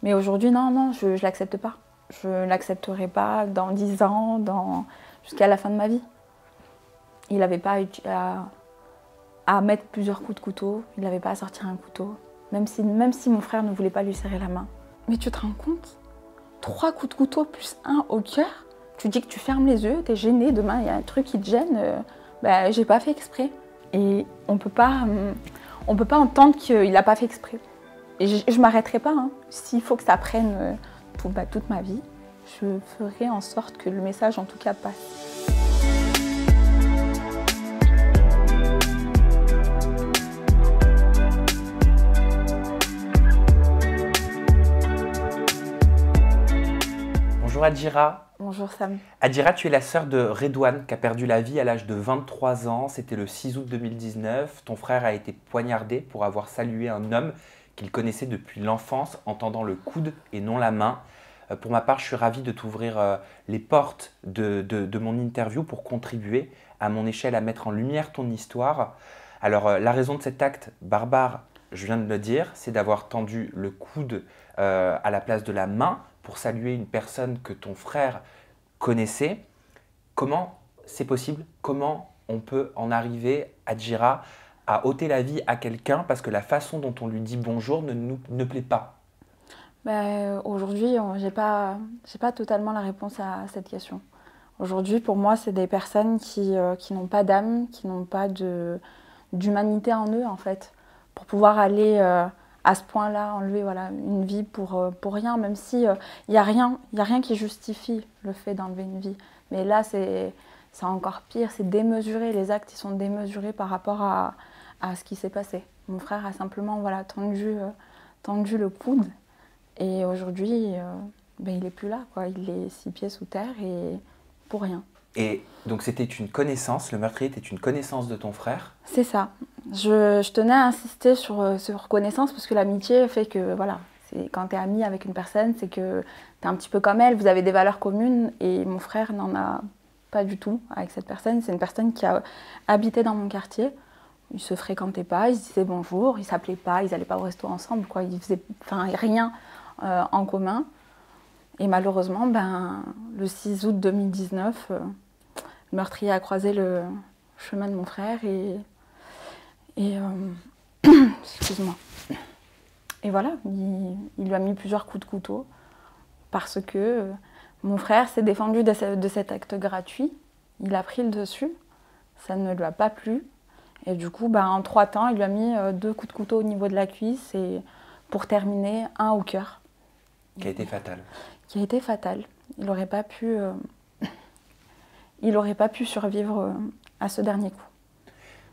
Mais aujourd'hui, non, non, je ne l'accepte pas. Je ne l'accepterai pas dans 10 ans, jusqu'à la fin de ma vie. Il n'avait pas à mettre plusieurs coups de couteau, il n'avait pas à sortir un couteau, même si mon frère ne voulait pas lui serrer la main. Mais tu te rends compte? 3 coups de couteau plus un au cœur, tu dis que tu fermes les yeux, tu es gêné, demain il y a un truc qui te gêne, j'ai pas fait exprès. Et on peut pas entendre qu'il n'a pas fait exprès. Et je m'arrêterai pas, hein. S'il faut que ça prenne toute ma vie, je ferai en sorte que le message en tout cas passe. Bonjour Adjira. Bonjour Sam. Adjira, tu es la sœur de Redouane qui a perdu la vie à l'âge de 23 ans. C'était le 6 août 2019. Ton frère a été poignardé pour avoir salué un homme qu'il connaissait depuis l'enfance en tendant le coude et non la main. Pour ma part, je suis ravi de t'ouvrir les portes de mon interview pour contribuer à mon échelle à mettre en lumière ton histoire. Alors, la raison de cet acte barbare, je viens de le dire, c'est d'avoir tendu le coude à la place de la main pour saluer une personne que ton frère connaissait. Comment c'est possible? Comment on peut en arriver, Adjira, à ôter la vie à quelqu'un parce que la façon dont on lui dit bonjour ne plaît pas? Aujourd'hui, j'ai pas totalement la réponse à cette question. Aujourd'hui, pour moi, c'est des personnes qui n'ont pas d'âme, qui n'ont pas d'humanité en eux, en fait, pour pouvoir aller à ce point-là, enlever une vie pour rien, même si y a rien qui justifie le fait d'enlever une vie. Mais là, c'est encore pire, c'est démesuré. Les actes, ils sont démesurés par rapport à ce qui s'est passé. Mon frère a simplement tendu le coude. Et aujourd'hui, il n'est plus là, quoi. Il est 6 pieds sous terre et pour rien. Et donc c'était une connaissance, le meurtrier était une connaissance de ton frère? C'est ça. Je tenais à insister sur connaissance parce que l'amitié fait que, voilà, quand tu es ami avec une personne, c'est que tu es un petit peu comme elle, vous avez des valeurs communes et mon frère n'en a pas du tout avec cette personne. C'est une personne qui a habité dans mon quartier. Ils se fréquentaient pas, ils se disaient bonjour, ils s'appelaient pas, ils n'allaient pas au resto ensemble, quoi. Ils faisaient rien en commun. Et malheureusement, le 6 août 2019, le meurtrier a croisé le chemin de mon frère et excuse-moi. Et voilà, il lui a mis plusieurs coups de couteau parce que mon frère s'est défendu de cet acte gratuit. Il a pris le dessus, ça ne lui a pas plu. Et du coup, en 3 temps, il lui a mis 2 coups de couteau au niveau de la cuisse et pour terminer, un au cœur. Qui a été fatal. Qui a été fatal. Il n'aurait pas pu survivre à ce dernier coup.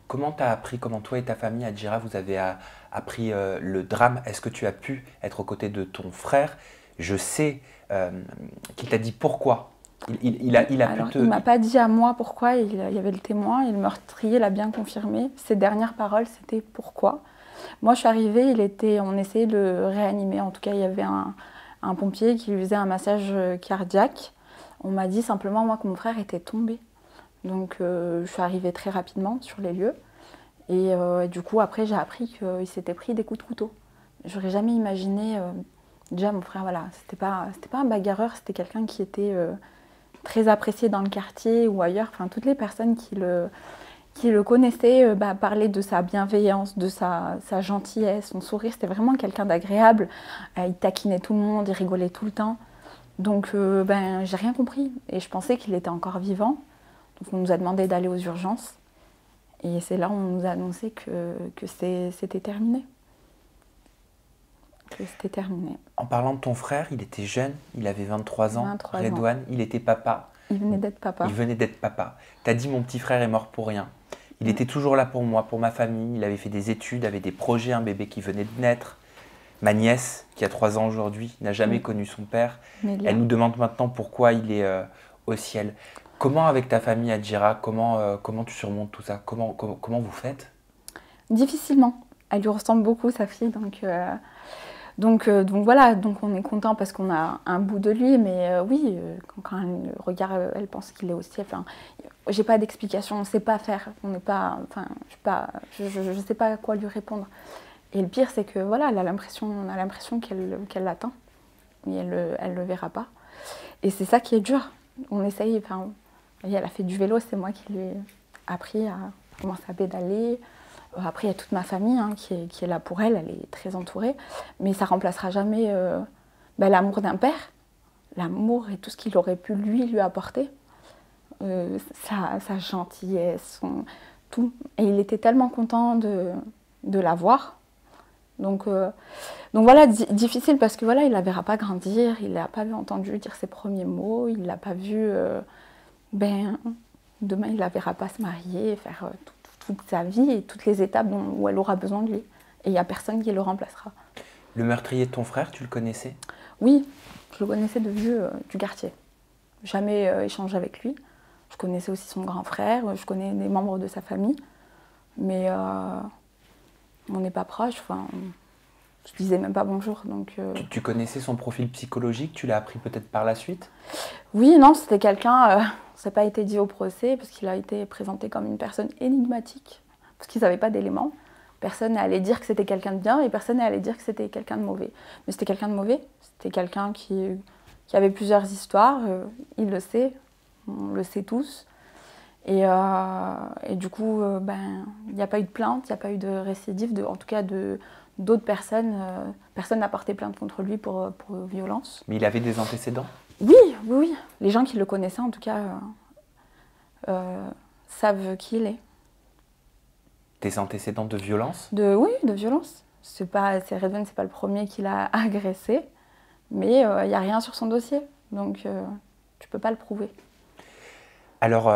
Comment tu as appris, comment toi et ta famille, Adjira, vous avez appris le drame? Est-ce que tu as pu être aux côtés de ton frère? Je sais qu'il t'a dit pourquoi. Il ne m'a pas dit à moi pourquoi, il y avait le témoin et le meurtrier l'a bien confirmé. Ses dernières paroles, c'était pourquoi. Moi, je suis arrivée, on essayait de le réanimer. En tout cas, il y avait un pompier qui lui faisait un massage cardiaque. On m'a dit simplement, moi, que mon frère était tombé. Donc, je suis arrivée très rapidement sur les lieux. Et du coup, après, j'ai appris qu'il s'était pris des coups de couteau. J'aurais jamais imaginé... déjà, mon frère, voilà, c'était pas un bagarreur, c'était quelqu'un qui était très apprécié dans le quartier ou ailleurs. Enfin, toutes les personnes qui le connaissaient parlaient de sa bienveillance, de sa gentillesse, son sourire. C'était vraiment quelqu'un d'agréable. Il taquinait tout le monde, il rigolait tout le temps. Donc, j'ai rien compris. Et je pensais qu'il était encore vivant. Donc, on nous a demandé d'aller aux urgences. Et c'est là où on nous a annoncé que c'était terminé. C'était terminé. En parlant de ton frère, il était jeune, il avait 23 ans. 23 Redouane, il était papa. Il venait d'être papa. Il venait d'être papa. T'as dit mon petit frère est mort pour rien. Il était toujours là pour moi, pour ma famille. Il avait fait des études, avait des projets, un bébé qui venait de naître. Ma nièce, qui a 3 ans aujourd'hui, n'a jamais connu son père. Elle nous demande maintenant pourquoi il est au ciel. Comment avec ta famille, Adjira, comment tu surmontes tout ça? Comment vous faites? Difficilement. Elle lui ressemble beaucoup, sa fille, donc voilà, donc on est content parce qu'on a un bout de lui, mais oui, quand elle regarde, elle pense qu'il est au ciel. Enfin, j'ai pas d'explication, on sait pas faire, on n'est pas, enfin, je sais pas à quoi lui répondre. Et le pire, c'est que voilà, on a l'impression qu'elle l'attend. mais elle le verra pas. Et c'est ça qui est dur. On essaye, enfin, elle a fait du vélo, c'est moi qui lui ai appris à commencer à pédaler. Après, il y a toute ma famille qui est là pour elle, elle est très entourée. Mais ça remplacera jamais l'amour d'un père, l'amour et tout ce qu'il aurait pu lui apporter. Sa gentillesse, tout. Et il était tellement content de la voir. Donc voilà, difficile parce que voilà, il la verra pas grandir, il l'a pas entendu dire ses premiers mots, il l'a pas vu. Demain, il la verra pas se marier, faire toute sa vie et toutes les étapes où elle aura besoin de lui. Et il n'y a personne qui le remplacera. Le meurtrier de ton frère, tu le connaissais? Oui, je le connaissais de vue du quartier. Jamais échangé avec lui. Je connaissais aussi son grand frère, je connais des membres de sa famille. Mais on n'est pas proches. Enfin, je disais même pas bonjour. Donc, Tu connaissais son profil psychologique? Tu l'as appris peut-être par la suite? Oui, non, c'était quelqu'un... ça n'a pas été dit au procès parce qu'il a été présenté comme une personne énigmatique. Parce qu'ils n'avaient pas d'éléments. Personne n'allait dire que c'était quelqu'un de bien et personne n'allait dire que c'était quelqu'un de mauvais. Mais c'était quelqu'un de mauvais. C'était quelqu'un qui avait plusieurs histoires. Il le sait. On le sait tous. Et du coup, il n'y a pas eu de plainte, il n'y a pas eu de récidive, en tout cas d'autres personnes. Personne n'a porté plainte contre lui pour violence. Mais il avait des antécédents? Oui. Les gens qui le connaissaient, en tout cas, savent qui il est. Des antécédents de violence? Oui, de violence. Redouane, c'est pas le premier qui l'a agressé, mais il n'y a rien sur son dossier, donc tu peux pas le prouver. Alors,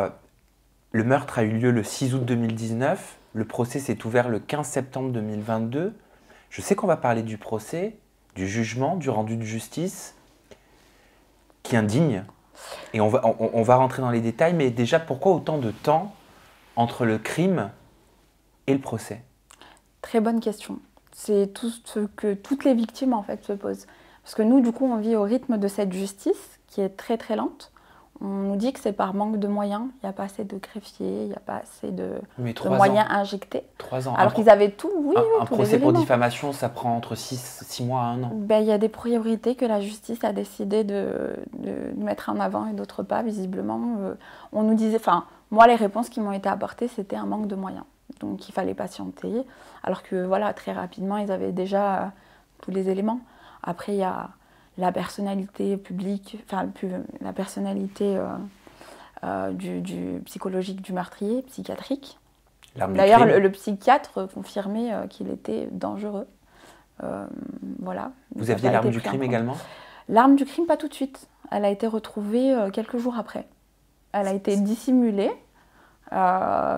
le meurtre a eu lieu le 6 août 2019. Le procès s'est ouvert le 15 septembre 2022. Je sais qu'on va parler du procès, du jugement, du rendu de justice, qui indigne. Et on va rentrer dans les détails, mais déjà, pourquoi autant de temps entre le crime et le procès? Très bonne question. C'est tout ce que toutes les victimes en fait se posent. Parce que nous, du coup, on vit au rythme de cette justice qui est très très lente. On nous dit que c'est par manque de moyens. Il n'y a pas assez de greffiers, il n'y a pas assez de moyens injectés. 3 ans. Alors qu'ils avaient tout, un procès pour diffamation, ça prend entre 6 mois à 1 an. Il y a des priorités que la justice a décidé de mettre en avant et d'autres pas, visiblement. On nous disait, moi, les réponses qui m'ont été apportées, c'était un manque de moyens. Donc il fallait patienter. Alors que voilà, très rapidement, ils avaient déjà tous les éléments. Après, il y a la personnalité publique, la personnalité du psychologique du meurtrier, psychiatrique. D'ailleurs, le psychiatre confirmait qu'il était dangereux. Voilà. Vous aviez l'arme du crime également? L'arme du crime, pas tout de suite. Elle a été retrouvée quelques jours après. Elle a été dissimulée.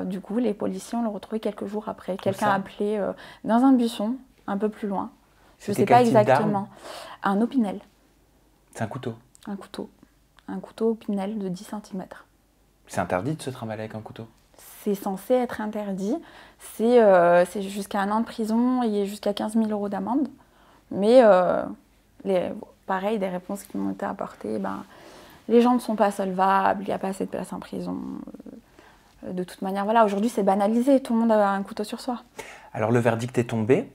Du coup, les policiers l'ont retrouvée quelques jours après. Quelqu'un a appelé dans un buisson, un peu plus loin. Je ne sais pas exactement. Un opinel. C'est un couteau? Un couteau. Un couteau opinel de 10 cm. C'est interdit de se trimballer avec un couteau? C'est censé être interdit. C'est jusqu'à 1 an de prison et jusqu'à 15 000 € d'amende. Mais pareil, des réponses qui m'ont été apportées, les gens ne sont pas solvables, il n'y a pas assez de place en prison. De toute manière, voilà, aujourd'hui c'est banalisé, tout le monde a un couteau sur soi. Alors le verdict est tombé.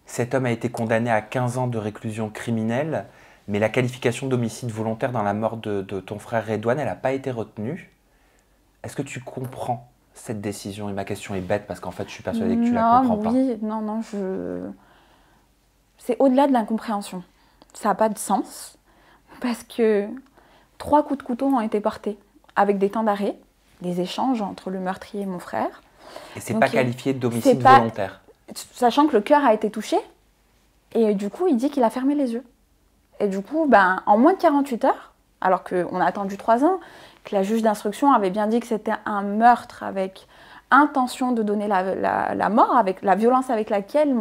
Cet homme a été condamné à 15 ans de réclusion criminelle, mais la qualification d'homicide volontaire dans la mort de ton frère Redouane, elle n'a pas été retenue. Est-ce que tu comprends cette décision? Et ma question est bête parce qu'en fait je suis persuadée que tu la comprends pas. Non, c'est au-delà de l'incompréhension. Ça n'a pas de sens parce que 3 coups de couteau ont été portés avec des temps d'arrêt, des échanges entre le meurtrier et mon frère. Et c'est pas qualifié d'homicide volontaire? Sachant que le cœur a été touché et du coup il dit qu'il a fermé les yeux. Et du coup, en moins de 48 heures, alors qu'on a attendu 3 ans, que la juge d'instruction avait bien dit que c'était un meurtre avec intention de donner la mort, avec la violence avec laquelle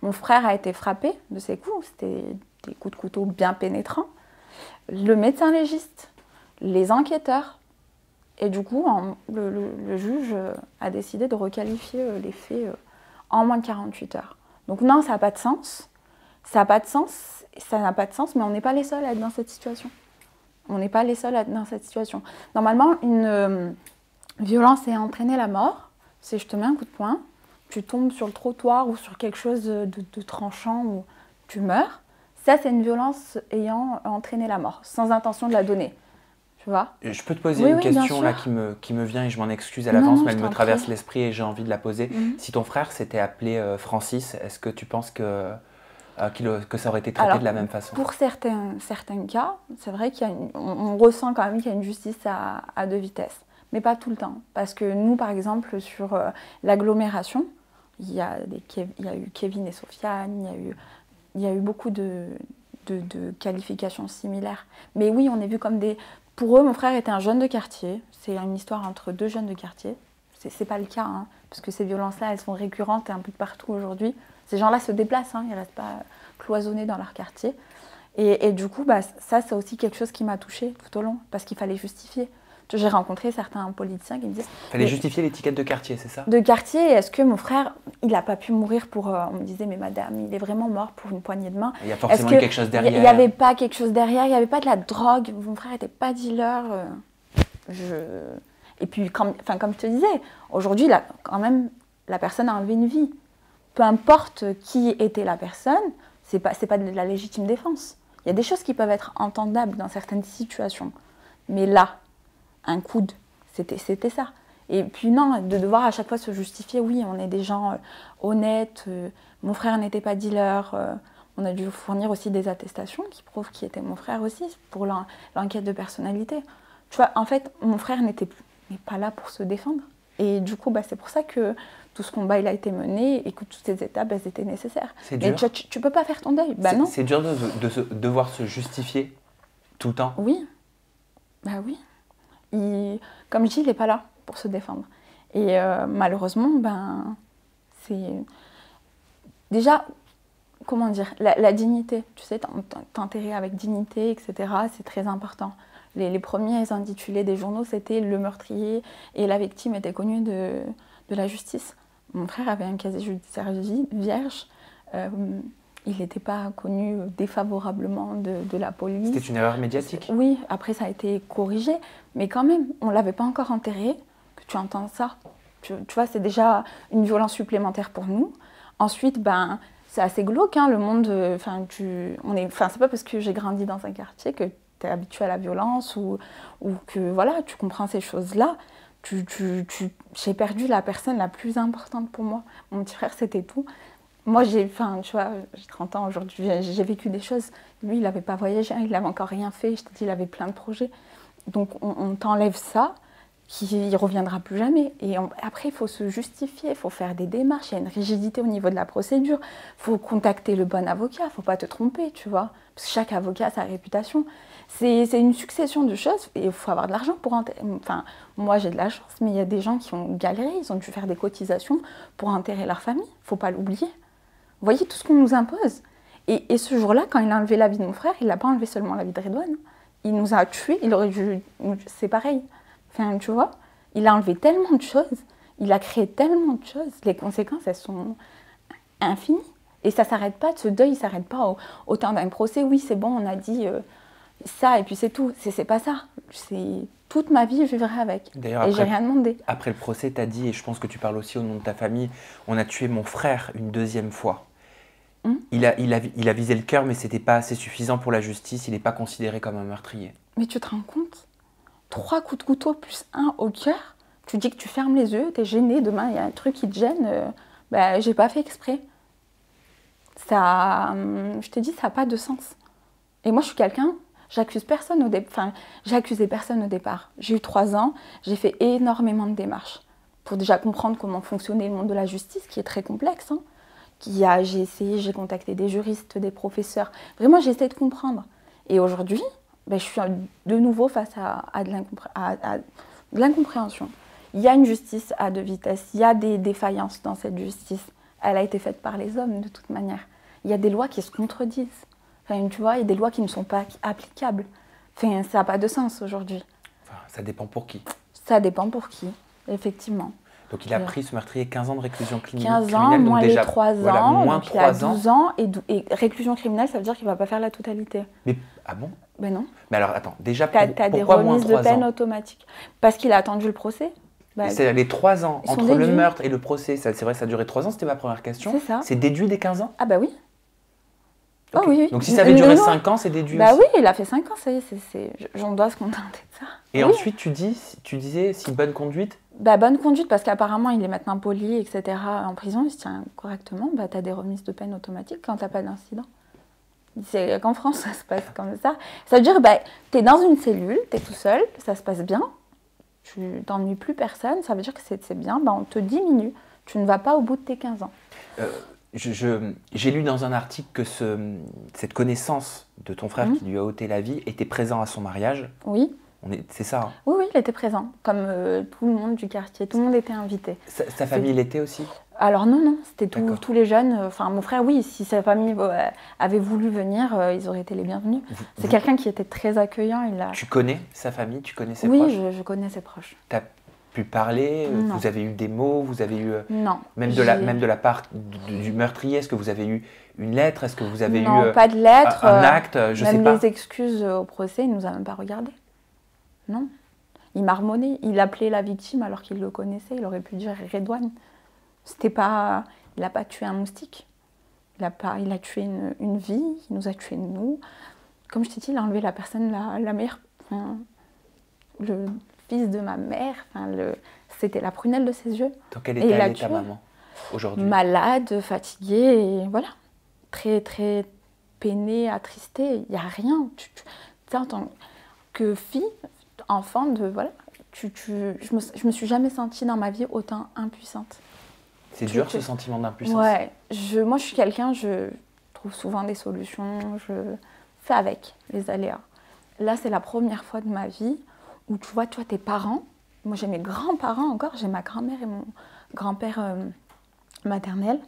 mon frère a été frappé de ses coups. C'était des coups de couteau bien pénétrants. Le médecin légiste, les enquêteurs. Et du coup, le juge a décidé de requalifier les faits en moins de 48 heures. Donc non, ça n'a pas de sens. Ça n'a pas de sens, mais on n'est pas les seuls à être dans cette situation. On n'est pas les seuls à être dans cette situation. Normalement, une violence ayant entraîné la mort, c'est je te mets un coup de poing, tu tombes sur le trottoir ou sur quelque chose de tranchant où tu meurs. Ça, c'est une violence ayant entraîné la mort, sans intention de la donner. Tu vois? Je peux te poser Oui, une oui, bien question sûr. là qui me vient et je m'en excuse à Non, l'avance, non, mais je elle me t'en traverse prie. l'esprit et j'ai envie de la poser. Mhm. Si ton frère s'était appelé Francis, est-ce que tu penses que ça aurait été traité Alors, de la même façon? pour certains cas, c'est vrai on ressent quand même qu'il y a une justice à deux vitesses, mais pas tout le temps. Parce que nous, par exemple, sur l'agglomération, il y a eu Kevin et Sofiane, il y a eu beaucoup de qualifications similaires. Mais oui, on est vu comme des... Pour eux, mon frère était un jeune de quartier. C'est une histoire entre deux jeunes de quartier. C'est pas le cas, hein, parce que ces violences-là, elles sont récurrentes et un peu de partout aujourd'hui. Ces gens-là se déplacent, hein, ils ne restent pas cloisonnés dans leur quartier. Et du coup, bah, ça, c'est aussi quelque chose qui m'a touchée tout au long, parce qu'il fallait justifier. J'ai rencontré certains politiciens qui me disent... Il fallait justifier l'étiquette de quartier, c'est ça? De quartier, est-ce que mon frère, il n'a pas pu mourir pour... on me disait, mais madame, il est vraiment mort pour une poignée de main. Il y a forcément eu quelque chose derrière. Il n'y avait pas quelque chose derrière, il n'y avait pas de la drogue. Mon frère n'était pas dealer. Et puis, comme je te disais, aujourd'hui, quand même, la personne a enlevé une vie. Peu importe qui était la personne, c'est pas de la légitime défense. Il y a des choses qui peuvent être entendables dans certaines situations. Mais là, un coude, c'était ça. Et puis non, de devoir à chaque fois se justifier, oui, on est des gens honnêtes, mon frère n'était pas dealer, on a dû fournir aussi des attestations qui prouvent qu'il était mon frère aussi, pour l'enquête de personnalité. Tu vois, en fait, mon frère n'était pas là pour se défendre. Et du coup, bah, c'est pour ça que tout ce combat il a été mené et que toutes ces étapes, elles étaient nécessaires. C'est dur. Mais tu peux pas faire ton deuil, bah non. C'est dur de devoir se justifier tout le temps. Oui, bah oui. Comme je dis, il n'est pas là pour se défendre. Et malheureusement, ben, c'est... Déjà, comment dire, la dignité, tu sais, t'enterrer avec dignité, etc., c'est très important. Les premiers intitulés des journaux, c'était « Le meurtrier et la victime étaient connus de la justice ». Mon frère avait un casier judiciaire vierge. Il n'était pas connu défavorablement de la police. C'était une erreur médiatique? Oui, après ça a été corrigé, mais quand même, on ne l'avait pas encore enterré, que tu entends ça. Tu vois, c'est déjà une violence supplémentaire pour nous. Ensuite, ben, c'est assez glauque, hein, le monde. C'est pas parce que j'ai grandi dans un quartier que tu es habitué à la violence ou que voilà, tu comprends ces choses-là. J'ai perdu la personne la plus importante pour moi. Mon petit frère, c'était tout. Moi, tu vois, j'ai 30 ans aujourd'hui, j'ai vécu des choses. Lui, il n'avait pas voyagé, il n'avait encore rien fait. Je te dis, il avait plein de projets. Donc, on t'enlève ça, qui ne reviendra plus jamais. Et après, il faut se justifier, il faut faire des démarches. Il y a une rigidité au niveau de la procédure. Il faut contacter le bon avocat, il ne faut pas te tromper, tu vois. Parce que chaque avocat a sa réputation. C'est une succession de choses et il faut avoir de l'argent pour... Enfin, moi, j'ai de la chance, mais il y a des gens qui ont galéré, ils ont dû faire des cotisations pour enterrer leur famille. Il ne faut pas l'oublier. Vous voyez tout ce qu'on nous impose. Et ce jour-là, quand il a enlevé la vie de mon frère, il n'a pas enlevé seulement la vie de Redouane. Il nous a tués, il aurait dû... C'est pareil. Enfin, tu vois, il a enlevé tellement de choses, il a créé tellement de choses. Les conséquences, elles sont infinies. Et ça ne s'arrête pas, ce deuil, il ne s'arrête pas au temps d'un procès. Oui, c'est bon, on a dit ça et puis c'est tout. C'est pas ça. C'est toute ma vie, je vivrai avec. D'ailleurs, et j'ai rien demandé. Après le procès, tu as dit, et je pense que tu parles aussi au nom de ta famille, on a tué mon frère une deuxième fois. Il a visé le cœur, mais ce n'était pas assez suffisant pour la justice. Il n'est pas considéré comme un meurtrier. Mais tu te rends compte? 3 coups de couteau plus 1 au cœur. Tu dis que tu fermes les yeux, tu es gêné, demain il y a un truc qui te gêne. J'ai pas fait exprès. Ça, je te dis, ça n'a pas de sens. Et moi, je suis quelqu'un, j'accuse personne j'ai accusé personne au départ. J'ai eu 3 ans, j'ai fait énormément de démarches pour déjà comprendre comment fonctionnait le monde de la justice, qui est très complexe. Hein. J'ai essayé, j'ai contacté des juristes, des professeurs. Vraiment, j'ai essayé de comprendre. Et aujourd'hui, je suis de nouveau face à de l'incompréhension. Il y a une justice à deux vitesses, il y a des défaillances dans cette justice. Elle a été faite par les hommes de toute manière. Il y a des lois qui se contredisent. Enfin, tu vois, il y a des lois qui ne sont pas applicables. Enfin, ça n'a pas de sens aujourd'hui. Enfin, ça dépend pour qui. Ça dépend pour qui, effectivement. Donc il a pris, ce meurtrier, 15 ans de réclusion criminelle. 15 ans, moins les 3 ans, voilà, moins donc il a 12 ans. Et réclusion criminelle, ça veut dire qu'il ne va pas faire la totalité. Mais, ah bon? Ben non. Mais alors, attends, déjà, t'as des remises de peine ans automatiques. Parce qu'il a attendu le procès. C'est les 3 ans entre le meurtre et le procès. C'est vrai, ça a duré 3 ans, c'était ma première question. C'est ça. C'est déduit des 15 ans? Ah bah oui. Oh oui, oui. Donc si ça avait duré Non. 5 ans, c'est déduit Bah aussi. oui, il a fait 5 ans, ça y est, j'en dois se contenter de ça. Et Oui. ensuite, tu disais, si bonne conduite. Bah, bonne conduite, parce qu'apparemment, il est maintenant poli, etc. En prison, il se tient correctement. Bah, tu as des remises de peine automatiques quand tu n'as pas d'incident. C'est qu'en France, ça se passe comme ça. Ça veut dire, bah, tu es dans une cellule, tu es tout seul, ça se passe bien, tu t'ennuies plus personne, ça veut dire que c'est bien, bah, on te diminue. Tu ne vas pas au bout de tes 15 ans. J'ai lu dans un article que cette connaissance de ton frère qui lui a ôté la vie était présent à son mariage. Oui. C'est ça, hein. Oui, il était présent, comme tout le monde du quartier, tout le monde était invité. Sa famille l'était aussi? Alors non, c'était tous les jeunes. Enfin, mon frère, oui, si sa famille avait voulu venir, ils auraient été les bienvenus. C'est quelqu'un qui était très accueillant. Tu connais sa famille? Tu connais ses proches? Oui, je connais ses proches. Tu as pu parler? Non. Vous avez eu des mots? Vous avez eu non. Même de la part du meurtrier, est-ce que vous avez eu une lettre? Est-ce que vous avez eu pas de lettre, un acte? Je même sais pas. les excuses au procès, il nous a même pas regardé. Non. Il marmonnait. Il appelait la victime alors qu'il le connaissait. Il aurait pu dire Redouane. C'était pas... Il n'a pas tué un moustique. Il a tué une vie. Il nous a tués nous. Comme je t'ai dit, il a enlevé la personne la meilleure. Enfin, le fils de ma mère. Enfin, c'était la prunelle de ses yeux. Dans quel état est ta maman aujourd'hui? Malade, fatiguée, et voilà. Très, très peinée, attristée. Il n'y a rien. Tu sais, en tant que fille, enfant, voilà, je me suis jamais sentie dans ma vie autant impuissante. C'est dur ce sentiment d'impuissance? Ouais, moi je suis quelqu'un, je trouve souvent des solutions, je fais avec les aléas. Là, c'est la première fois de ma vie où tu vois tes parents, moi j'ai mes grands-parents encore, j'ai ma grand-mère et mon grand-père maternel,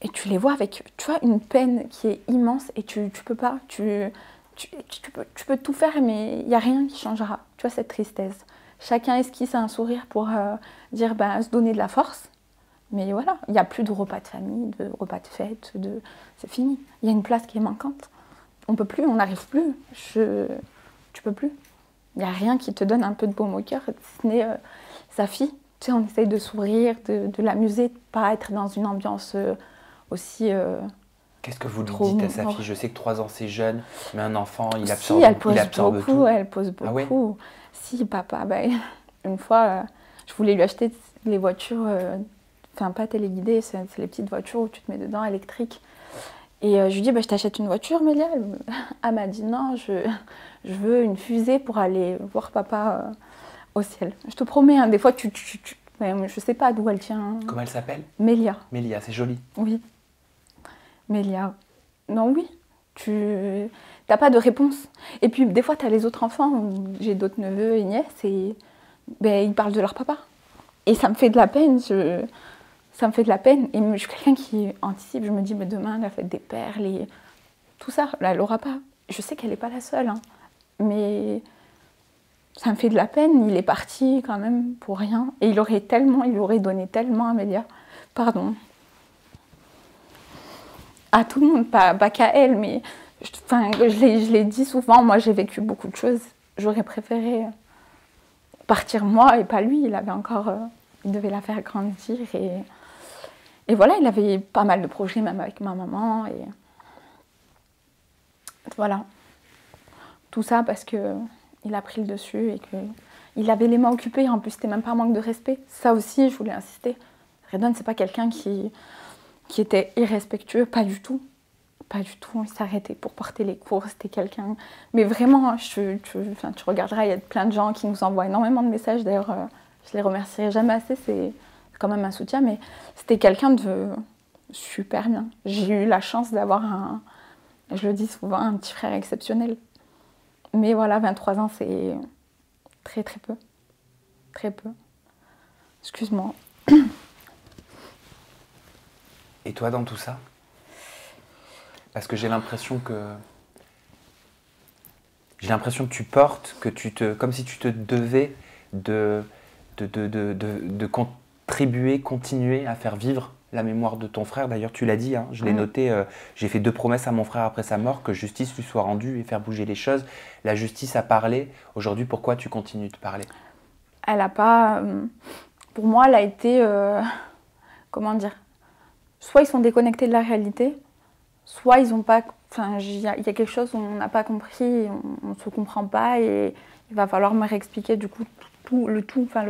et tu les vois avec, tu vois, une peine qui est immense et tu peux pas, tu peux tout faire, mais il n'y a rien qui changera. Tu vois, cette tristesse. Chacun esquisse un sourire pour dire, se donner de la force. Mais voilà, il n'y a plus de repas de famille, de repas de fête, c'est fini. Il y a une place qui est manquante. On peut plus, on n'arrive plus. Tu peux plus. Il n'y a rien qui te donne un peu de baume au cœur, si ce n'est sa fille. Tu sais, on essaye de sourire, de l'amuser, de ne pas être dans une ambiance aussi... Qu'est-ce que vous lui dites à sa fille? Je sais que 3 ans c'est jeune, mais un enfant, il absorbe, il absorbe beaucoup, tout. Elle pose beaucoup. Ah ouais? Si, papa, une fois, je voulais lui acheter les voitures, enfin pas téléguidées, c'est les petites voitures où tu te mets dedans, électriques. Et je lui dis, je t'achète une voiture, Mélia. Elle m'a dit, non, je veux une fusée pour aller voir papa au ciel. Je te promets, hein, des fois, je sais pas d'où elle tient. Comment elle s'appelle? Mélia. Mélia, c'est joli. Oui. Mélia. Non, oui. Tu n'as pas de réponse. Et puis, des fois, tu as les autres enfants. J'ai d'autres neveux et nièces et ils parlent de leur papa. Et ça me fait de la peine. Ça me fait de la peine. Et je suis quelqu'un qui anticipe. Je me dis, demain, la fête des pères, tout ça, là, elle n'aura pas. Je sais qu'elle n'est pas la seule. Hein. Mais ça me fait de la peine. Il est parti quand même pour rien. Et il lui aurait donné tellement à Mélia. Pardon. À tout le monde, pas qu'à elle, mais je l'ai dit souvent, moi j'ai vécu beaucoup de choses. J'aurais préféré partir moi et pas lui. Il avait encore, il devait la faire grandir et voilà, il avait pas mal de projets même avec ma maman et voilà. Tout ça parce que il a pris le dessus et que il avait les mains occupées. En plus, c'était même pas un manque de respect. Ça aussi, je voulais insister. Redouane, c'est pas quelqu'un qui était irrespectueux, pas du tout. Pas du tout, il s'arrêtait pour porter les cours, c'était quelqu'un... Mais vraiment, tu regarderas, il y a plein de gens qui nous envoient énormément de messages, d'ailleurs, je les remercierai jamais assez, c'est quand même un soutien, mais c'était quelqu'un de super bien. J'ai eu la chance d'avoir je le dis souvent, un petit frère exceptionnel. Mais voilà, 23 ans, c'est très très peu. Très peu. Excuse-moi. Et toi, dans tout ça? Parce que j'ai l'impression que tu portes, comme si tu te devais de contribuer, continuer à faire vivre la mémoire de ton frère. D'ailleurs, tu l'as dit, hein, je l'ai noté, j'ai fait 2 promesses à mon frère après sa mort, que justice lui soit rendue et faire bouger les choses. La justice a parlé. Aujourd'hui, pourquoi tu continues de parler? Elle n'a pas... pour moi, elle a été... comment dire? Soit ils sont déconnectés de la réalité, soit ils ont pas, enfin, il y a quelque chose où on n'a pas compris, on ne se comprend pas et il va falloir me réexpliquer du coup le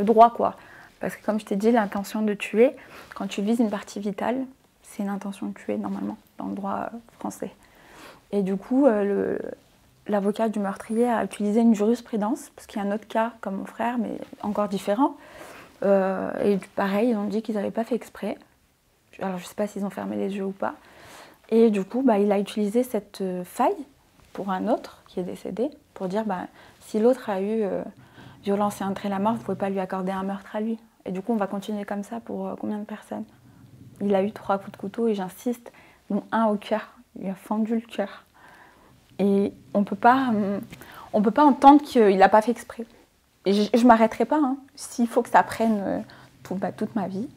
droit quoi. Parce que comme je t'ai dit, l'intention de tuer, quand tu vises une partie vitale, c'est une intention de tuer normalement dans le droit français. Et du coup, l'avocat du meurtrier a utilisé une jurisprudence, parce qu'il y a un autre cas comme mon frère, mais encore différent. Et pareil, ils ont dit qu'ils n'avaient pas fait exprès. Alors je ne sais pas s'ils ont fermé les yeux ou pas. Et du coup, il a utilisé cette faille pour un autre qui est décédé, pour dire si l'autre a eu violence et entraîné la mort, vous ne pouvez pas lui accorder un meurtre à lui. Et du coup, on va continuer comme ça pour combien de personnes? Il a eu 3 coups de couteau et j'insiste, dont un au cœur. Il a fendu le cœur. Et on peut pas entendre qu'il n'a pas fait exprès. Et je ne m'arrêterai pas. Hein. S'il faut que ça prenne toute ma vie,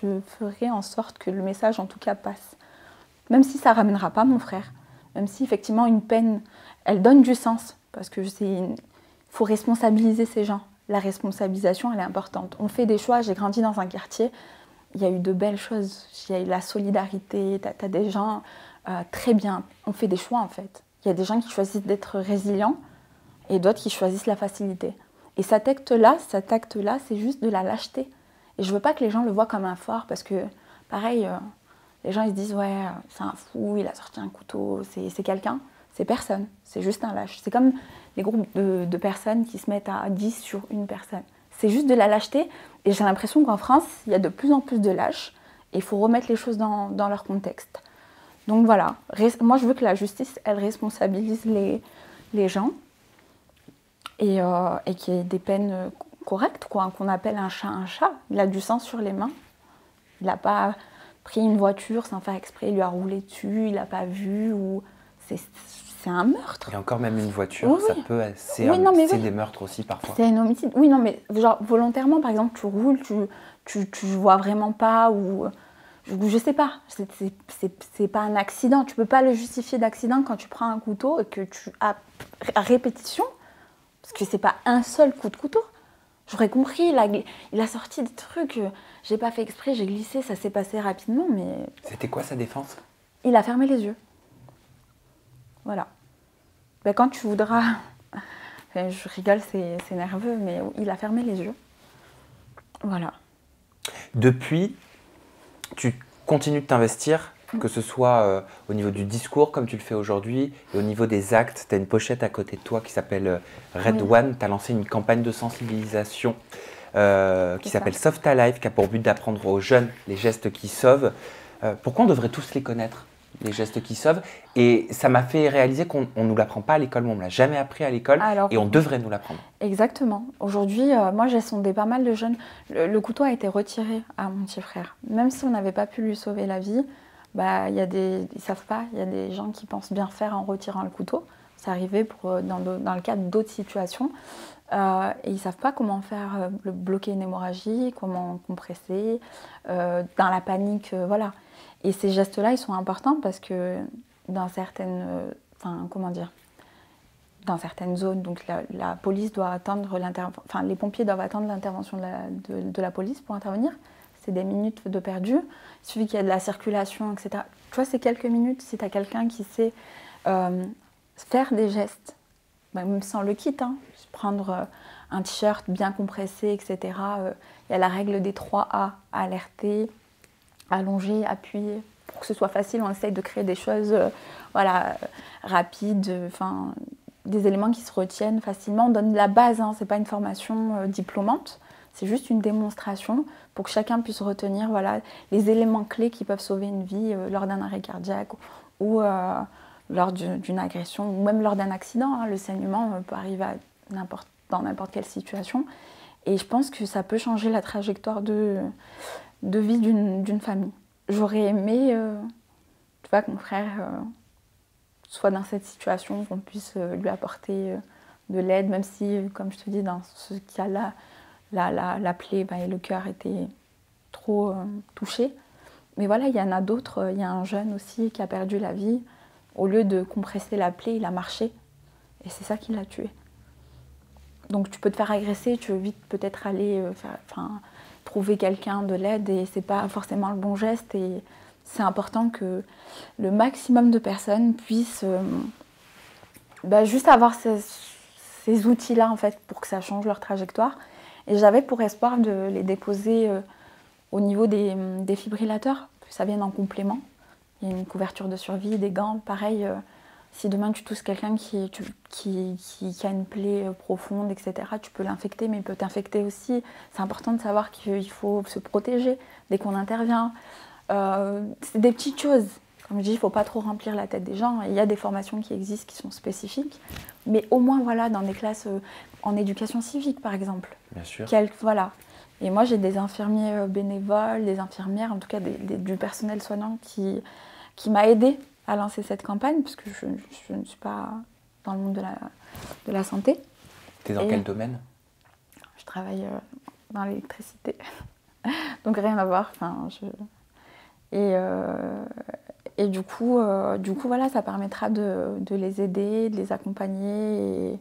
je ferai en sorte que le message en tout cas passe. Même si ça ne ramènera pas mon frère. Même si effectivement une peine, elle donne du sens. Parce que faut responsabiliser ces gens. La responsabilisation, elle est importante. On fait des choix. J'ai grandi dans un quartier. Il y a eu de belles choses. Il y a eu la solidarité. Tu as des gens très bien. On fait des choix en fait. Il y a des gens qui choisissent d'être résilients et d'autres qui choisissent la facilité. Et cet acte-là, c'est juste de la lâcheté. Et je veux pas que les gens le voient comme un fort parce que, pareil, les gens ils se disent ouais, c'est un fou, il a sorti un couteau, c'est quelqu'un. C'est personne, c'est juste un lâche. C'est comme les groupes de personnes qui se mettent à 10 sur une personne. C'est juste de la lâcheté. Et j'ai l'impression qu'en France, il y a de plus en plus de lâches. Et il faut remettre les choses dans leur contexte. Donc voilà, moi je veux que la justice, elle responsabilise les gens et qu'il y ait des peines correctes, quoi, qu'on appelle un chat un chat. Il a du sang sur les mains. Il n'a pas pris une voiture sans faire exprès, il lui a roulé dessus, il n'a pas vu. C'est un meurtre. Et encore même une voiture, oui, ça peut... C'est des meurtres aussi parfois. C'est un homicide. Oui, non, mais genre volontairement, par exemple, tu roules, tu vois vraiment pas ou... Je sais pas, c'est pas un accident. Tu peux pas le justifier d'accident quand tu prends un couteau et que tu as à répétition, parce que c'est pas un seul coup de couteau. J'aurais compris, il a sorti des trucs, j'ai pas fait exprès, j'ai glissé, ça s'est passé rapidement, mais... C'était quoi sa défense? Il a fermé les yeux. Voilà. Quand tu voudras... Enfin, je rigole, c'est nerveux, mais il a fermé les yeux. Voilà. Depuis... Tu continues de t'investir, que ce soit au niveau du discours comme tu le fais aujourd'hui et au niveau des actes. Tu as une pochette à côté de toi qui s'appelle Red One. Tu as lancé une campagne de sensibilisation qui s'appelle Soft Alive, qui a pour but d'apprendre aux jeunes les gestes qui sauvent. Pourquoi on devrait tous les connaître, les gestes qui sauvent? Et ça m'a fait réaliser qu'on ne nous l'apprend pas à l'école, on ne l'a jamais appris à l'école et on devrait nous l'apprendre. Exactement. Aujourd'hui, moi j'ai sondé pas mal de jeunes. Le couteau a été retiré à mon petit frère. Même si on n'avait pas pu lui sauver la vie, ils ne savent pas, il y a des gens qui pensent bien faire en retirant le couteau. C'est arrivé dans le cadre d'autres situations. Et ils ne savent pas comment faire bloquer une hémorragie, comment compresser, dans la panique, voilà. Et ces gestes-là, ils sont importants parce que dans certaines, dans certaines zones, donc la police doit attendre les pompiers doivent attendre l'intervention de la police pour intervenir. C'est des minutes de perdu. Il suffit qu'il y ait de la circulation, etc. Tu vois, c'est quelques minutes. Si tu as quelqu'un qui sait faire des gestes, même sans le kit, hein, prendre un t-shirt bien compressé, etc. Il y a la règle des 3A, alerter, allonger, appuyer. Pour que ce soit facile, on essaye de créer des choses rapides, des éléments qui se retiennent facilement. On donne la base, hein, ce n'est pas une formation diplômante, c'est juste une démonstration pour que chacun puisse retenir les éléments clés qui peuvent sauver une vie lors d'un arrêt cardiaque ou lors d'une agression ou même lors d'un accident. Hein. Le saignement peut arriver dans n'importe quelle situation. Et je pense que ça peut changer la trajectoire de vie d'une famille. J'aurais aimé que mon frère soit dans cette situation, qu'on puisse lui apporter de l'aide, même si, comme je te dis, dans ce cas-là, la plaie et le cœur étaient trop touchés. Mais voilà, il y en a d'autres. Il y a un jeune aussi qui a perdu la vie. Au lieu de compresser la plaie, il a marché. Et c'est ça qui l'a tué. Donc tu peux te faire agresser, tu veux vite peut-être aller trouver quelqu'un de l'aide et c'est pas forcément le bon geste. Et c'est important que le maximum de personnes puissent juste avoir ces outils-là en fait, pour que ça change leur trajectoire. Et j'avais pour espoir de les déposer au niveau des défibrillateurs, que ça vienne en complément. Il y a une couverture de survie, des gants, pareil. Si demain tu tousses quelqu'un qui a une plaie profonde, etc., tu peux l'infecter, mais il peut t'infecter aussi. C'est important de savoir qu'il faut se protéger dès qu'on intervient. C'est des petites choses. Comme je dis, il ne faut pas trop remplir la tête des gens. Il y a des formations qui existent qui sont spécifiques, mais au moins voilà, dans des classes en éducation civique, par exemple. Bien sûr. Voilà. Et moi, j'ai des infirmiers bénévoles, des infirmières, en tout cas du personnel soignant qui m'a aidée à lancer cette campagne, parce que je ne suis pas dans le monde de la santé. Tu es dans quel domaine? Je travaille dans l'électricité, donc rien à voir. Et du coup, voilà, ça permettra de les aider, de les accompagner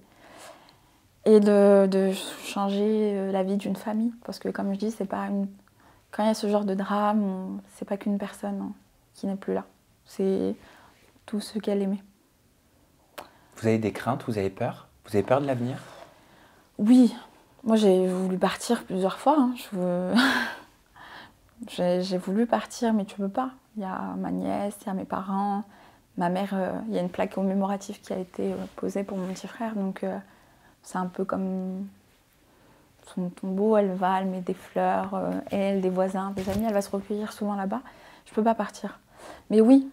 et de changer la vie d'une famille. Parce que comme je dis, c'est pas quand il y a ce genre de drame, c'est pas qu'une personne qui n'est plus là. C'est tout ce qu'elle aimait. Vous avez des craintes? Vous avez peur? Vous avez peur de l'avenir? Oui, moi j'ai voulu partir plusieurs fois. J'ai voulu partir, mais tu peux pas. Il y a ma nièce, il y a mes parents, ma mère, il y a une plaque commémorative qui a été posée pour mon petit frère, donc c'est un peu comme son tombeau, elle met des fleurs, elle, des voisins, des amis, elle va se recueillir souvent là-bas. Je peux pas partir. Mais oui,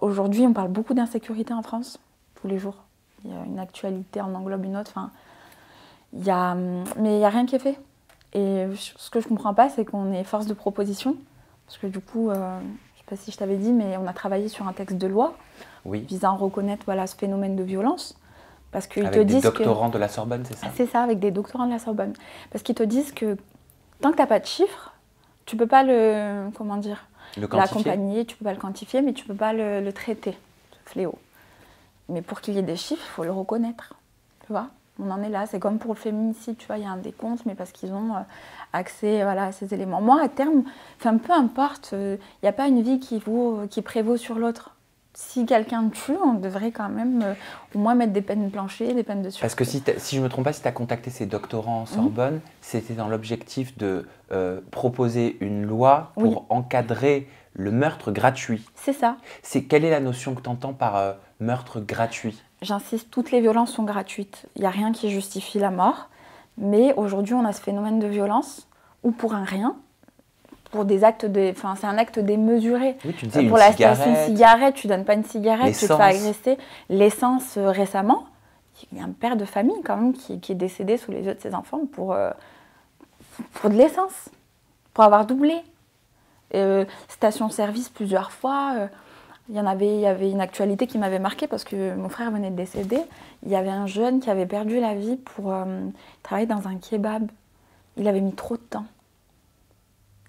aujourd'hui on parle beaucoup d'insécurité en France, tous les jours. Il y a une actualité, en englobe une autre, mais il n'y a rien qui est fait. Et ce que je ne comprends pas, c'est qu'on est force de proposition. Parce que du coup, je ne sais pas si je t'avais dit, mais on a travaillé sur un texte de loi visant à reconnaître ce phénomène de violence. Parce qu'ils avec des doctorants de la Sorbonne, c'est ça? C'est ça, avec des doctorants de la Sorbonne. Parce qu'ils te disent que tant que tu n'as pas de chiffres, tu ne peux pas l'accompagner, tu ne peux pas le quantifier, mais tu ne peux pas le traiter, ce fléau. Mais pour qu'il y ait des chiffres, il faut le reconnaître. Tu vois ? On en est là, c'est comme pour le féminicide, tu vois, il y a un décompte, mais parce qu'ils ont accès à ces éléments. Moi, à terme, peu importe, il n'y a pas une vie qui prévaut sur l'autre. Si quelqu'un tue, on devrait quand même au moins mettre des peines planchées, des peines de sûreté. Parce que si je ne me trompe pas, si tu as contacté ces doctorants en Sorbonne, c'était dans l'objectif de proposer une loi pour encadrer le meurtre gratuit. C'est ça. Quelle est la notion que tu entends par meurtre gratuit? J'insiste, toutes les violences sont gratuites. Il n'y a rien qui justifie la mort. Mais aujourd'hui, on a ce phénomène de violence où pour un rien, pour des actes c'est un acte démesuré. Oui, tu disais pour une cigarette, tu ne donnes pas une cigarette, tu te fais agresser. L'essence, récemment, il y a un père de famille quand même qui est décédé sous les yeux de ses enfants pour de l'essence, pour avoir doublé. Station-service plusieurs fois. Il y avait une actualité qui m'avait marquée parce que mon frère venait de décéder. Il y avait un jeune qui avait perdu la vie pour travailler dans un kebab. Il avait mis trop de temps.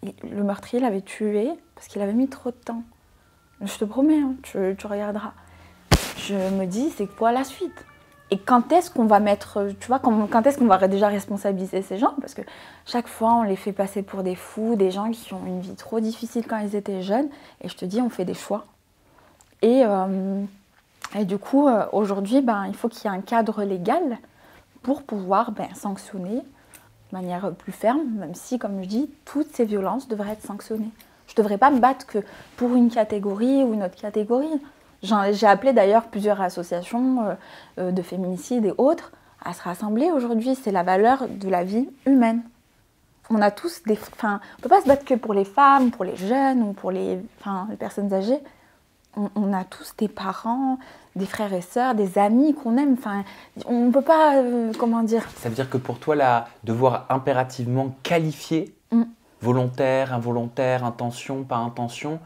Le meurtrier l'avait tué parce qu'il avait mis trop de temps. Je te promets, tu regarderas. Je me dis, c'est quoi la suite? Et quand est-ce qu'on va quand est-ce qu'on va déjà responsabiliser ces gens? Parce que chaque fois, on les fait passer pour des fous, des gens qui ont une vie trop difficile quand ils étaient jeunes. Et je te dis, on fait des choix. Et du coup, aujourd'hui, il faut qu'il y ait un cadre légal pour pouvoir sanctionner de manière plus ferme, même si, comme je dis, toutes ces violences devraient être sanctionnées. Je ne devrais pas me battre que pour une catégorie ou une autre catégorie. J'ai appelé d'ailleurs plusieurs associations de féminicides et autres à se rassembler aujourd'hui. C'est la valeur de la vie humaine. On a tous on ne peut pas se battre que pour les femmes, pour les jeunes ou pour les personnes âgées. On a tous des parents, des frères et sœurs, des amis qu'on aime. On ne peut pas, Ça veut dire que pour toi, devoir impérativement qualifier volontaire, involontaire, intention, pas intention,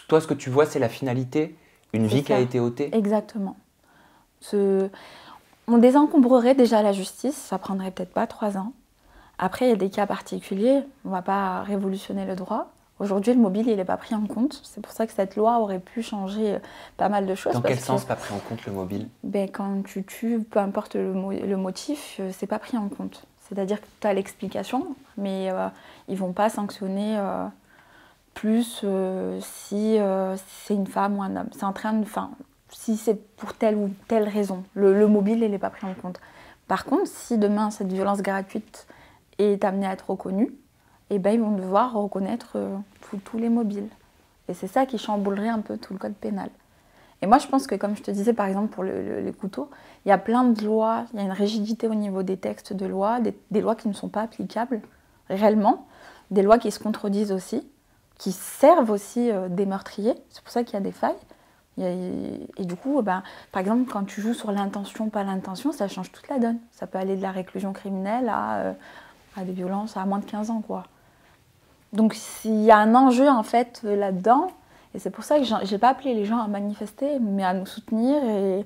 toi, ce que tu vois, c'est la finalité, une vie qui a été ôtée. Exactement. On désencombrerait déjà la justice, ça prendrait peut-être pas 3 ans. Après, il y a des cas particuliers, on ne va pas révolutionner le droit. Aujourd'hui, le mobile, il n'est pas pris en compte. C'est pour ça que cette loi aurait pu changer pas mal de choses. Dans quel sens pas pris en compte le mobile? Quand tu tues, peu importe le motif, c'est pas pris en compte. C'est-à-dire que tu as l'explication, mais ils ne vont pas sanctionner plus si c'est une femme ou un homme. C'est en train de... Enfin, si c'est pour telle ou telle raison. Le mobile, il n'est pas pris en compte. Par contre, si demain, cette violence gratuite est amenée à être reconnue, eh ben, ils vont devoir reconnaître tous les mobiles. Et c'est ça qui chamboulerait un peu tout le code pénal. Et moi, je pense que, comme je te disais, par exemple, pour les couteaux, il y a plein de lois, il y a une rigidité au niveau des textes de loi, des lois qui ne sont pas applicables réellement, des lois qui se contredisent aussi, qui servent aussi des meurtriers. C'est pour ça qu'il y a des failles. Et du coup, par exemple, quand tu joues sur l'intention, pas l'intention, ça change toute la donne. Ça peut aller de la réclusion criminelle à des violences à moins de 15 ans, quoi. Donc, il y a un enjeu, en fait, là-dedans. Et c'est pour ça que je n'ai pas appelé les gens à manifester, mais à nous soutenir et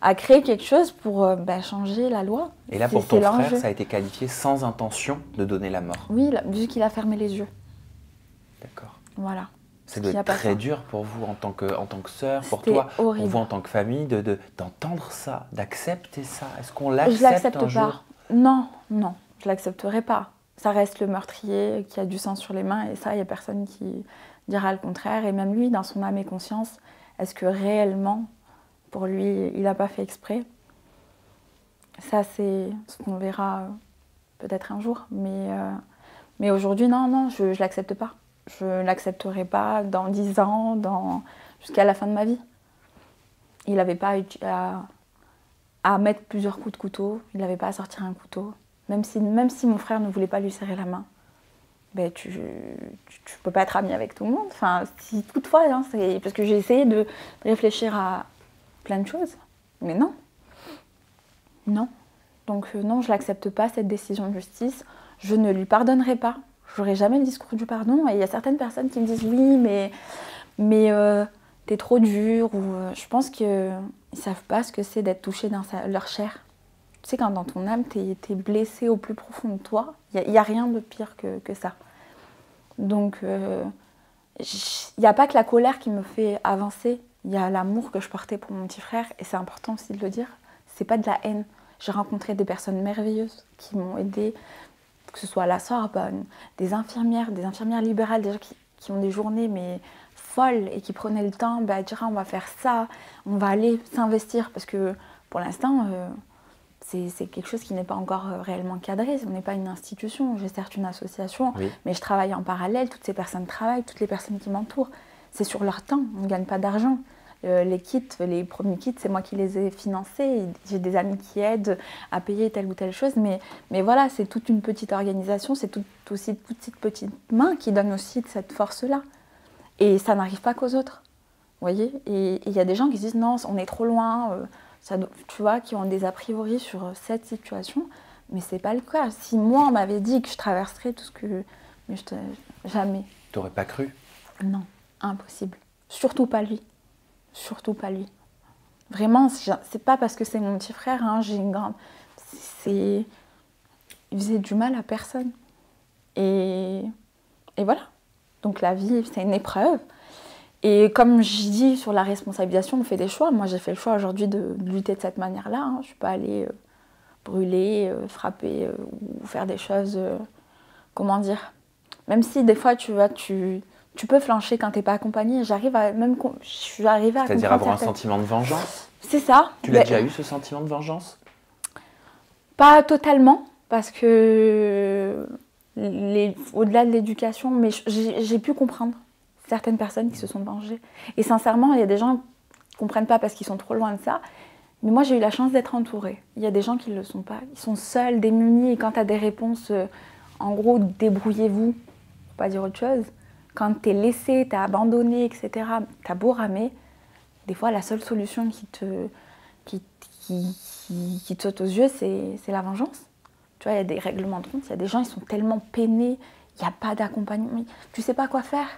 à créer quelque chose pour changer la loi. Et là, pour ton frère, ça a été qualifié sans intention de donner la mort. Oui, vu qu'il a fermé les yeux. D'accord. Voilà. Ça doit être très dur pour vous en tant que sœur, pour toi, horrible. pour vous en tant que famille, d'entendre ça, d'accepter ça. Est-ce qu'on l'accepte un jour ? Non, je l'accepterai pas. Ça reste le meurtrier qui a du sang sur les mains et ça, il n'y a personne qui dira le contraire. Et même lui, dans son âme et conscience, est-ce que réellement, pour lui, il n'a pas fait exprès ? Ça, c'est ce qu'on verra peut-être un jour. Mais aujourd'hui, non, je ne l'accepte pas. Je ne l'accepterai pas dans 10 ans, jusqu'à la fin de ma vie. Il n'avait pas à mettre plusieurs coups de couteau, il n'avait pas à sortir un couteau. Même si mon frère ne voulait pas lui serrer la main, tu peux pas être ami avec tout le monde. Enfin, si toutefois, c'est parce que j'ai essayé de réfléchir à plein de choses, mais non. Donc non, je l'accepte pas, cette décision de justice. Je ne lui pardonnerai pas. J'aurai jamais le discours du pardon. Et il y a certaines personnes qui me disent oui, mais t'es trop dur. Ou je pense qu'ils savent pas ce que c'est d'être touché dans leur chair. Tu sais, quand dans ton âme, t'es blessé au plus profond de toi, il n'y a rien de pire que ça. Donc, il n'y a pas que la colère qui me fait avancer, il y a l'amour que je portais pour mon petit frère, et c'est important aussi de le dire, c'est pas de la haine. J'ai rencontré des personnes merveilleuses qui m'ont aidée, que ce soit à la Sorbonne, des infirmières libérales, des gens qui ont des journées mais folles et qui prenaient le temps de dire on va faire ça, on va aller s'investir, parce que pour l'instant... c'est quelque chose qui n'est pas encore réellement cadré. On n'est pas une institution. J'ai certes une association, oui, mais je travaille en parallèle. Toutes ces personnes travaillent, toutes les personnes qui m'entourent. C'est sur leur temps. On ne gagne pas d'argent. Les kits, les premiers kits, c'est moi qui les ai financés. J'ai des amis qui aident à payer telle ou telle chose. Mais voilà, c'est toute une petite organisation. C'est aussi toutes ces petites mains qui donnent aussi cette force-là. Et ça n'arrive pas qu'aux autres. Vous voyez ? Et il y a des gens qui se disent non, on est trop loin. Tu vois, qui ont des a priori sur cette situation, mais c'est pas le cas. Si moi, on m'avait dit que je traverserais tout ce que... Mais jamais. T'aurais pas cru ? Non, impossible. Surtout pas lui. Surtout pas lui. Vraiment, c'est pas parce que c'est mon petit frère, hein, j'ai une grande... Il faisait du mal à personne. Et voilà. Donc la vie, c'est une épreuve. Et comme je dis sur la responsabilisation, on fait des choix. Moi, j'ai fait le choix aujourd'hui de lutter de cette manière-là. Hein. Je ne suis pas allée brûler, frapper ou faire des choses, comment dire. Même si des fois, tu peux flancher quand tu n'es pas accompagnée. Je suis arrivée à... C'est-à-dire avoir un sentiment de vengeance ? C'est ça. Tu l'as déjà eu, ce sentiment de vengeance ? Pas totalement, parce que au-delà de l'éducation, mais j'ai pu comprendre certaines personnes qui se sont vengées. Et sincèrement, il y a des gens qui ne comprennent pas parce qu'ils sont trop loin de ça. Mais moi, j'ai eu la chance d'être entourée. Il y a des gens qui ne le sont pas. Ils sont seuls, démunis. Et quand tu as des réponses, en gros, débrouillez-vous, pour pas dire autre chose. Quand tu es laissé, tu es abandonné, etc., tu as beau ramer, des fois, la seule solution qui te saute aux yeux, c'est la vengeance. Tu vois, il y a des règlements de compte. Il y a des gens, ils sont tellement peinés. Il n'y a pas d'accompagnement. Tu ne sais pas quoi faire.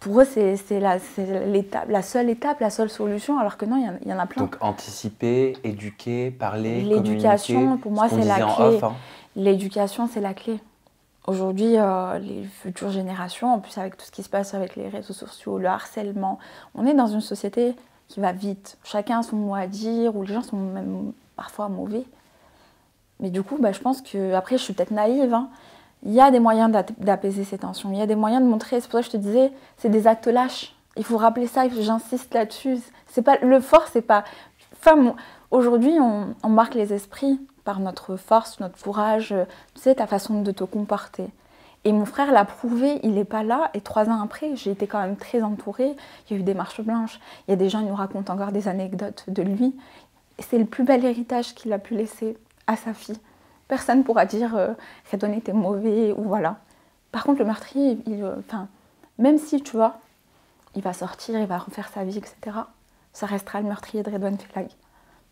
Pour eux, c'est la seule étape, la seule solution, alors que non, il y en a plein. Donc anticiper, éduquer, parler, l'éducation, pour moi, c'est la clé. Off, hein. L'éducation, c'est la clé. Aujourd'hui, les futures générations, en plus avec tout ce qui se passe avec les réseaux sociaux, le harcèlement, on est dans une société qui va vite. Chacun a son mot à dire, ou les gens sont même parfois mauvais. Mais du coup, je pense que, après, je suis peut-être naïve, hein, il y a des moyens d'apaiser ces tensions, il y a des moyens de montrer, c'est pour ça que je te disais, c'est des actes lâches. Il faut rappeler ça, j'insiste là-dessus. C'est pas, le fort, c'est pas... Enfin, aujourd'hui, on marque les esprits par notre force, notre courage, tu sais, ta façon de te comporter. Et mon frère l'a prouvé, il n'est pas là. Et 3 ans après, j'ai été quand même très entourée. Il y a eu des marches blanches. Il y a des gens qui nous racontent encore des anecdotes de lui. C'est le plus bel héritage qu'il a pu laisser à sa fille. Personne ne pourra dire Redouane était mauvais ou voilà. Par contre, le meurtrier, même si, tu vois, il va sortir, il va refaire sa vie, etc., ça restera le meurtrier de Redouane Fellag.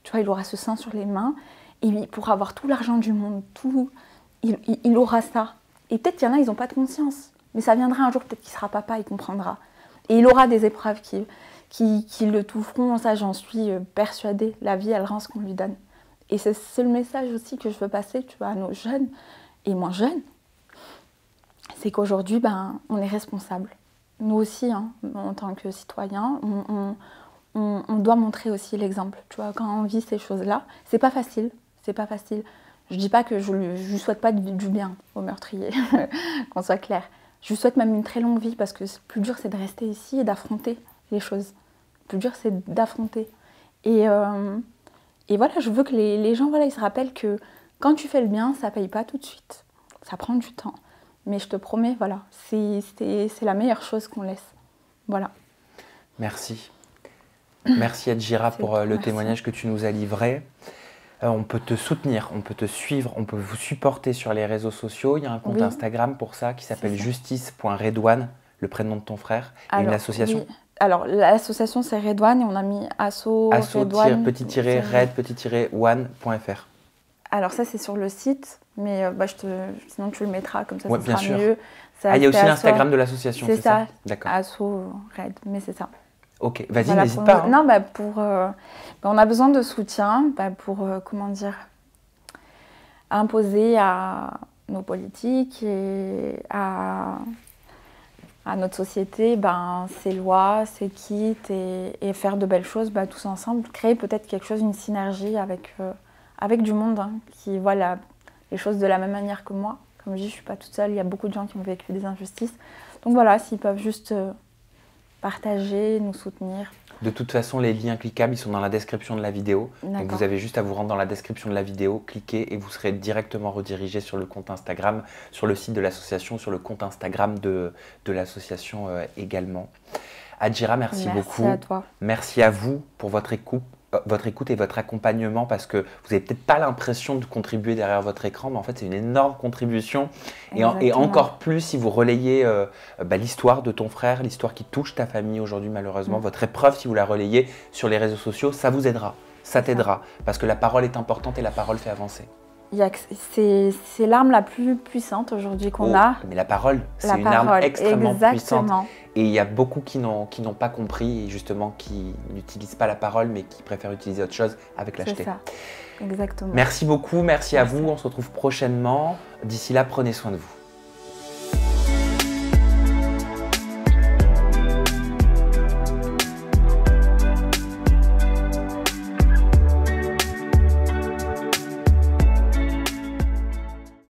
Tu vois, il aura ce sang sur les mains et il pourra avoir tout l'argent du monde, tout. Il aura ça. Et peut-être qu'il y en a, ils n'ont pas de conscience. Mais ça viendra un jour, peut-être qu'il sera papa, il comprendra. Et il aura des épreuves qui le toucheront, ça j'en suis persuadée. La vie, elle rend ce qu'on lui donne. Et c'est le message aussi que je veux passer, tu vois, à nos jeunes et moins jeunes. C'est qu'aujourd'hui, on est responsable. Nous aussi, hein, en tant que citoyens, on doit montrer aussi l'exemple. Tu vois, quand on vit ces choses-là, c'est pas facile. C'est pas facile. Je dis pas que je lui souhaite pas du bien au meurtrier, qu'on soit clair. Je lui souhaite même une très longue vie parce que le plus dur, c'est de rester ici et d'affronter les choses. Le plus dur, c'est d'affronter. Et voilà, je veux que les gens, voilà, ils se rappellent que quand tu fais le bien, ça paye pas tout de suite. Ça prend du temps. Mais je te promets, voilà, c'est la meilleure chose qu'on laisse. Voilà. Merci. Merci Adjira pour le témoignage que tu nous as livré. On peut te soutenir, on peut te suivre, on peut vous supporter sur les réseaux sociaux. Il y a un compte Instagram pour ça qui s'appelle justice.redouane, le prénom de ton frère, et une association. Oui. Alors, l'association, c'est Redouane et on a mis Redouane, _one.fr. Alors ça, c'est sur le site, mais sinon tu le mettras, comme ça, ça bien sera sûr. mieux. Il y a aussi l'Instagram de l'association, c'est ça. D'accord. Asso Red, mais c'est ça. Ok, vas-y, n'hésite pas. Non, on a besoin de soutien pour, imposer à nos politiques et à notre société ces lois, ces kits et faire de belles choses tous ensemble. Créer peut-être quelque chose, une synergie avec du monde qui voit les choses de la même manière que moi. Comme je dis, je ne suis pas toute seule, il y a beaucoup de gens qui ont vécu des injustices. Donc voilà, s'ils peuvent juste partager, nous soutenir. De toute façon, les liens cliquables, ils sont dans la description de la vidéo. Donc vous avez juste à vous rendre dans la description de la vidéo, cliquer et vous serez directement redirigé sur le compte Instagram, sur le site de l'association, sur le compte Instagram de l'association également. Adjira, merci beaucoup. Merci à toi. Merci à vous pour votre écoute et votre accompagnement, parce que vous n'avez peut-être pas l'impression de contribuer derrière votre écran, mais en fait c'est une énorme contribution et encore plus si vous relayez l'histoire de ton frère, l'histoire qui touche ta famille aujourd'hui malheureusement, votre épreuve, si vous la relayez sur les réseaux sociaux, ça vous aidera, ça t'aidera, parce que la parole est importante et la parole fait avancer. C'est l'arme la plus puissante aujourd'hui qu'on a. Mais la parole, c'est une arme extrêmement puissante. Et il y a beaucoup qui n'ont pas compris et justement qui n'utilisent pas la parole mais qui préfèrent utiliser autre chose avec lâcheté. C'est ça, exactement. Merci beaucoup, merci à vous. On se retrouve prochainement. D'ici là, prenez soin de vous.